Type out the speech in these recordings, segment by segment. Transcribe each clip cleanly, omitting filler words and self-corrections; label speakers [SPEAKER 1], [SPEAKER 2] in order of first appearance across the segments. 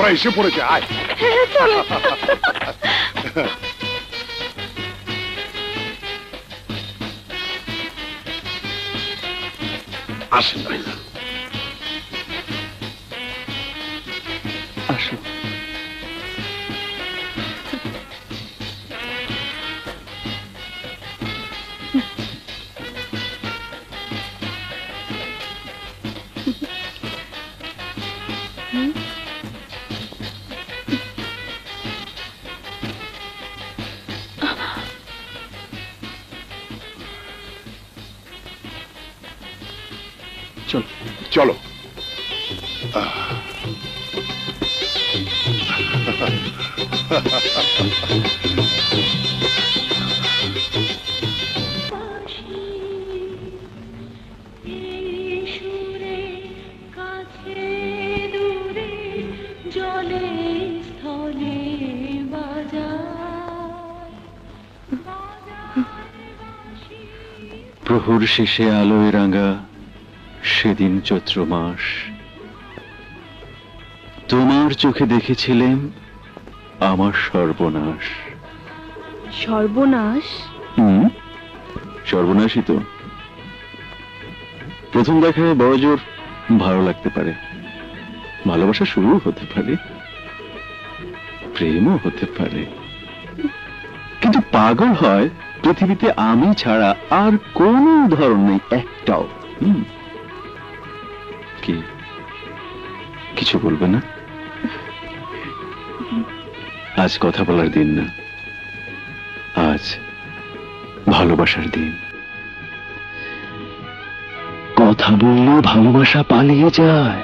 [SPEAKER 1] ওরা এসে পড়েছে, আয়। আসেন ভাই,
[SPEAKER 2] আসো। চলো
[SPEAKER 1] চলো।
[SPEAKER 2] প্রহর শেষে আলোয় রাঙা সেদিন চৈত্র মাস, তোমার চোখে দেখেছিলেন আমার সর্বনাশ।
[SPEAKER 3] সর্বনাশ?
[SPEAKER 2] সর্বনাশই তো। প্রথম দেখায় বড়জোর ভালো লাগতে পারে, ভালোবাসা শুরু হতে পারে, প্রেমও হতে পারে, কিন্তু পাগল হয় পৃথিবীতে আমি ছাড়া আর কোন উদাহরণ নেই একটাও। কি কিছু বলবে না? আজ কথা বলার দিন না, আজ ভালোবাসার দিন। কথা বললে ভালোবাসা পালিয়ে যায়।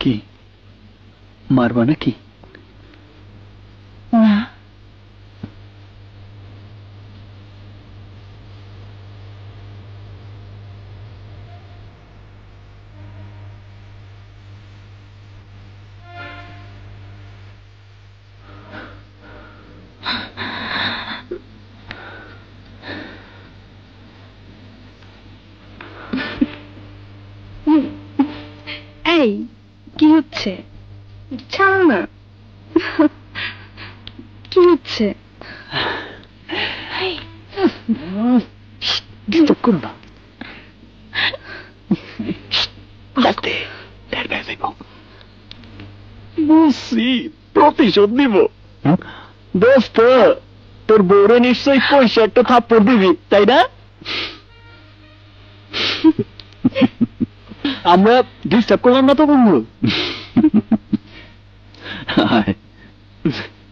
[SPEAKER 2] কি মারবা নাকি?
[SPEAKER 3] না, এই কি হচ্ছে? ছাড় না। কি হচ্ছে?
[SPEAKER 2] ডিস্টার্ব করো না। বুঝছি, প্রতিশোধ নিব। দোস্ত, তোর বউরে নিশ্চয়ই পয়সা একটা থাপ্পড় দিবি, তাই না? আমরা ডিস্টার্ব করলাম না তো বন্ধু?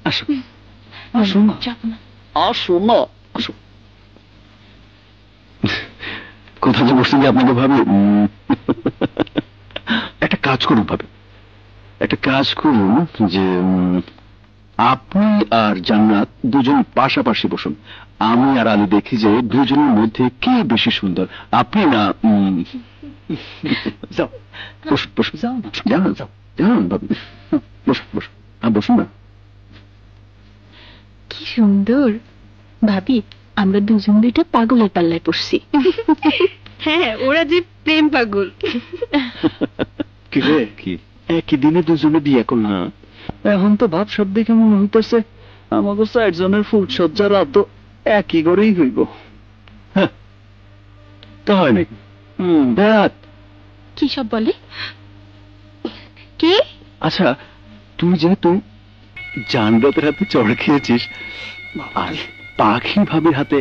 [SPEAKER 2] আসো আসো না, আসো না, আসো। কোথা যে বসছি যে আপনাকে ভাবি। একটা কাজ করুন ভাবে, একটা কাজ করুন যে আপনি আর জান্নাত দুজন পাশাপাশি বসুন, আমি আর আলী দেখি যে দুজনের মধ্যে কে বেশি সুন্দর, আপনি না যাও বসুন বসুন, যাও যাও যাও যাও বাবু, বসুন বসুন, বসুন না।
[SPEAKER 3] কি সুন্দর ভাবি, আমরা দুজন দুইটা পাগলের পাল্লায় পড়ছি। হ্যাঁ, ওরা যে প্রেম পাগল।
[SPEAKER 2] কি রে, কি একই দিনে দুজনে বিয়ে করলাম? এখন তো ভাব সব দেখে মনে হইতেছে আমাকে 4 জনের ফুলসজ্জা রাত একই করেই হইব। তা হয় নাকি? দেখ
[SPEAKER 3] কি সব বলে? কে?
[SPEAKER 2] আচ্ছা, তুই যেহেতু জান্নাতের হাতে চড় খেয়েছিস আর পাখি ভাবির হাতে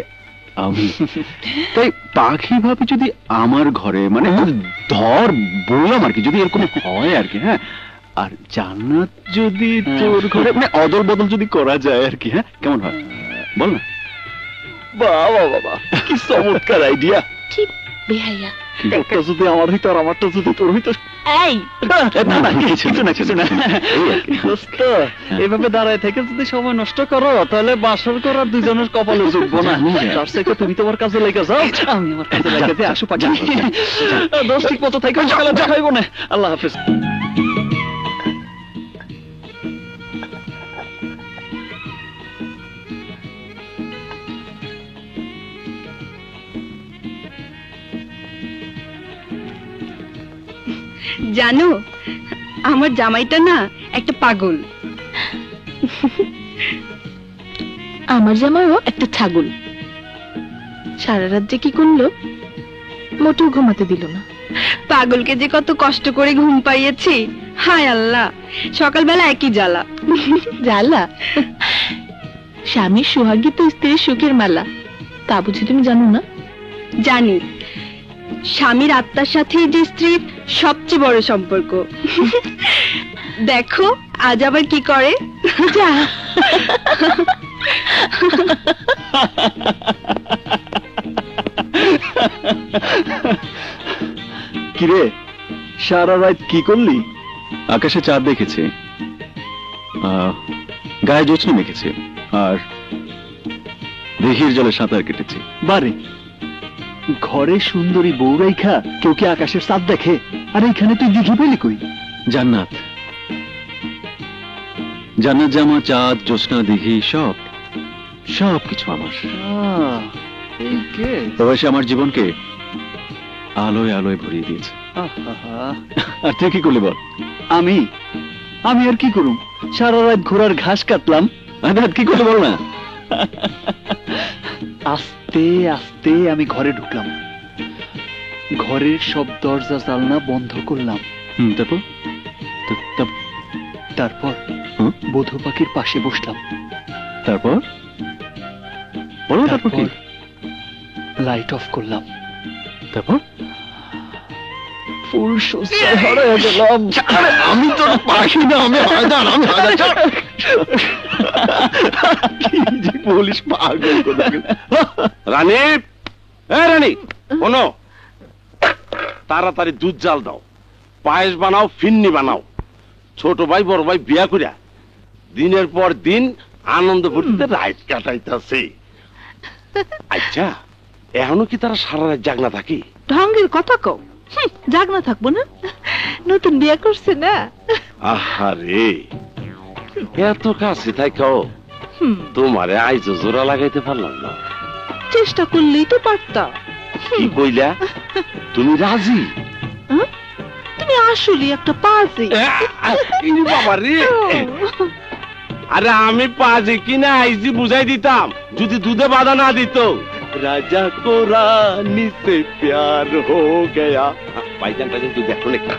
[SPEAKER 2] আমি, তাই পাখি ভাবি যদি আমার ঘরে, মানে ধর বললাম আর কি, যদি এরকম হয় আর কি, হ্যাঁ, আর জান্নাত যদি তোর ঘরে, মানে অদল বদল যদি করা যায় আর কি, হ্যাঁ, কেমন হয় বল না? বাবা বাবা, কি চমৎকার আইডিয়া!
[SPEAKER 3] কি বেহাইয়া!
[SPEAKER 2] একটা যদি আমার হইতো আর আমারটা যদি তোর হইতো।
[SPEAKER 3] এই
[SPEAKER 2] না না, কিছু না কিছু না, দোস্ত এইভাবে দাঁড়ায় থেকে যদি সময় নষ্ট করো তাহলে বাসর করার দুজনের কপালে জুটবো না। তার থেকে তুমি তোমার কাজে লেগে যাও, আমি আমার কাজে লেগে যাই। আসো পাঠা দোস্ত, ঠিক মতো থাকো, সকালে দেখাইব না। আল্লাহ হাফেজ।
[SPEAKER 3] জানো, আমার জামাইটা না একটা পাগল। আমার জামাইও একটা ছাগল। সারা রাত যে কি করলো, মোটেও ঘুমাতে দিল না। পাগলকে যে কত কষ্ট করে ঘুম পাইয়েছি, হায় আল্লাহ, সকালবেলা একই জ্বালা। জ্বালা? স্বামীর সোহাগী তো স্ত্রীর সুখের মালা, তা বুঝি তুমি জানো না? জানি, স্বামীর আত্মার সাথে যে স্ত্রীর সবচেয়ে বড় সম্পর্ক। দেখো আজ আবার কি করে। যা।
[SPEAKER 2] কিরে, সারা রাত কি করলি? আকাশে চাঁদ দেখেছে, গায়ে জোছনা মেখেছে, আর দিঘির জলে সাঁতার কেটেছে। বারে, ঘরে সুন্দরী বউ রাইখা কেউ কি আকাশের চাঁদ দেখে? আর এইখানে তুই দিঘি পেলি কই? জান্নাত, জান্নাত জামা, চাঁদ, জোছনা, দিঘি, সব সব কিছু আমার। তবে সে আমার জীবনকে আলোয় আলোয় ভরিয়ে দিয়েছে। আর তুই কি করলি বল? আমি আমি আর কি করুম? সারা রাত ঘোড়ার ঘাস কাটলাম। কি করলি বল না? আস্তে আস্তে আমি ঘরে ঢুকলাম, ঘরের সব দরজা জানলা বন্ধ করলাম। তারপর তারপর বধূ পাখির পাশে বসলাম। তারপর বলো, তারপর কি? লাইট অফ করলাম। তারপর ফুল সজ্জায় হারিয়ে গেলাম। আমি তো পাখি না, আমি হায়দার, আমি হায়দার। কি যে বলিস পাগল!
[SPEAKER 1] রানী, এ রানী, শোনো, তাড়াতাড়ি দুধ জাল দাও, পায়েস বানাও, ফিন্নি বানাও। ছোট ভাই বড় ভাই বিয়া করিয়া দিনের পর দিন আনন্দ ফুর্তিতে রাত কাটাইতেছে। আচ্ছা, এখনো কি তারা সারা রাত জাগনা থাকি?
[SPEAKER 3] ঢঙ্গের কথা কও, জাগনা থাকবো না? নতুন বিয়ে করছে না।
[SPEAKER 1] আহারে, এত কাছে থাকাও তোমারে আইজো জোড়া লাগাইতে পারলাম না।
[SPEAKER 3] চেষ্টা করলেই তো পারতা।
[SPEAKER 1] কি কইলা? তুমি রাজি?
[SPEAKER 3] তুমি আসলে একটা পাজি।
[SPEAKER 1] বাবা রে, আরে আমি পাজি কিনা আইজি বুঝাই দিতাম যদি দুধে বাধা না দিত। রাজা কো রানী সে প্যার হো গয়া। ভাইজান তুই দেখো না,